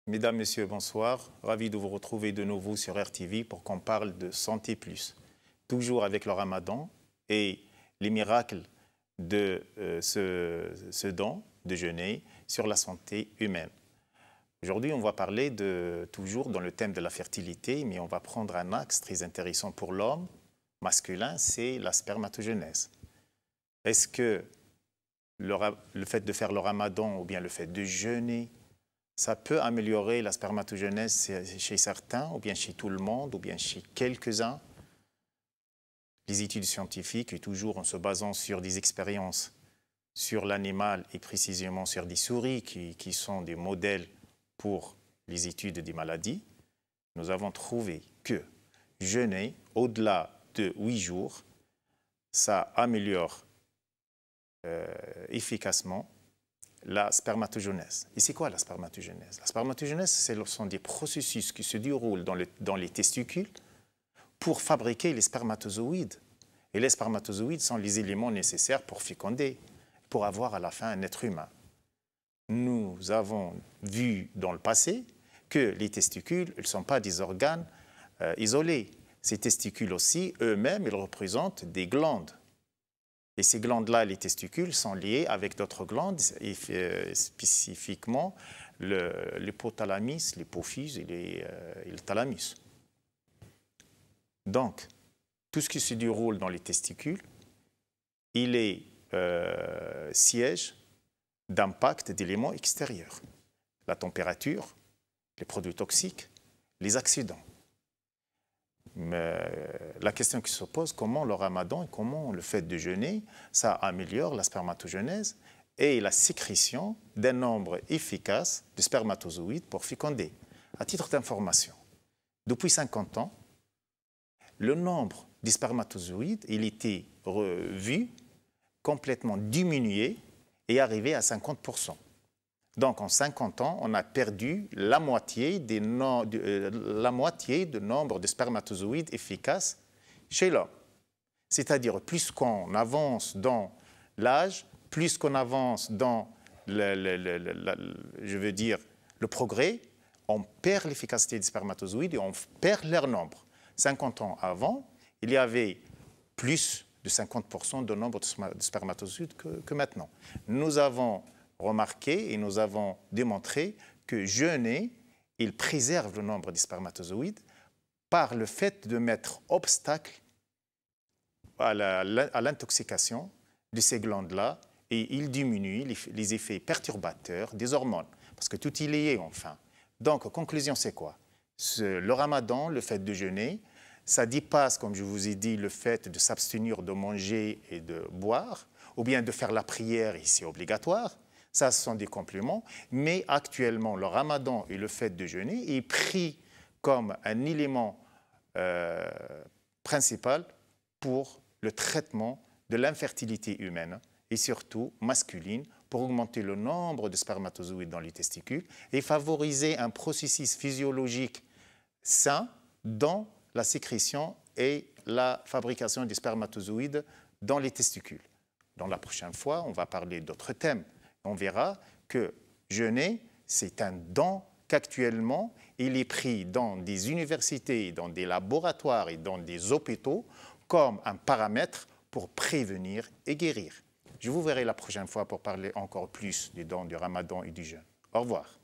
Mesdames, Messieurs, bonsoir. Ravi de vous retrouver de nouveau sur RTV pour qu'on parle de Santé Plus. Toujours avec le Ramadan et les miracles de ce don de jeûner sur la santé humaine. Aujourd'hui, on va parler toujours dans le thème de la fertilité, mais on va prendre un axe très intéressant pour l'homme masculin, c'est la spermatogenèse. Est-ce que le fait de faire le Ramadan ou bien le fait de jeûner, ça peut améliorer la spermatogenèse chez certains, ou bien chez tout le monde, ou bien chez quelques-uns? Les études scientifiques, et toujours en se basant sur des expériences sur l'animal et précisément sur des souris qui sont des modèles pour les études des maladies, nous avons trouvé que jeûner au-delà de 8 jours, ça améliore efficacement la spermatogenèse. Et c'est quoi la spermatogenèse? La spermatogenèse, ce sont des processus qui se déroulent dans les testicules pour fabriquer les spermatozoïdes. Et les spermatozoïdes sont les éléments nécessaires pour féconder, pour avoir à la fin un être humain. Nous avons vu dans le passé que les testicules ne sont pas des organes isolés. Ces testicules aussi, eux-mêmes, ils représentent des glandes. Et ces glandes-là, les testicules, sont liées avec d'autres glandes, et spécifiquement l'hypothalamus, l'hypophyse et le thalamus. Donc, tout ce qui se déroule dans les testicules, il est siège d'impact d'éléments extérieurs. La température, les produits toxiques, les accidents. Mais la question qui se pose, comment le Ramadan et comment le fait de jeûner, ça améliore la spermatogenèse et la sécrétion d'un nombre efficace de spermatozoïdes pour féconder. À titre d'information, depuis 50 ans, le nombre de spermatozoïdes, il était revu, complètement diminué et arrivé à 50%. Donc, en 50 ans, on a perdu la moitié du nombre de spermatozoïdes efficaces chez l'homme. C'est-à-dire, plus qu'on avance dans l'âge, plus qu'on avance dans le progrès, on perd l'efficacité des spermatozoïdes et on perd leur nombre. 50 ans avant, il y avait plus de 50% de nombre de spermatozoïdes que maintenant. Nous avons remarqué et nous avons démontré que jeûner, il préserve le nombre des spermatozoïdes par le fait de mettre obstacle à l'intoxication de ces glandes-là et il diminue les effets perturbateurs des hormones, parce que tout est lié enfin. Donc, conclusion, c'est quoi? Le Ramadan, le fait de jeûner, ça dépasse, comme je vous ai dit, le fait de s'abstenir de manger et de boire, ou bien de faire la prière, et c'est obligatoire. Ça, ce sont des compléments. Mais actuellement, le Ramadan et le fait de jeûner est pris comme un élément principal pour le traitement de l'infertilité humaine et surtout masculine pour augmenter le nombre de spermatozoïdes dans les testicules et favoriser un processus physiologique sain dans la sécrétion et la fabrication des spermatozoïdes dans les testicules. Dans la prochaine fois, on va parler d'autres thèmes. On verra que jeûner, c'est un don qu'actuellement, il est pris dans des universités, dans des laboratoires et dans des hôpitaux comme un paramètre pour prévenir et guérir. Je vous verrai la prochaine fois pour parler encore plus du don du Ramadan et du jeûne. Au revoir.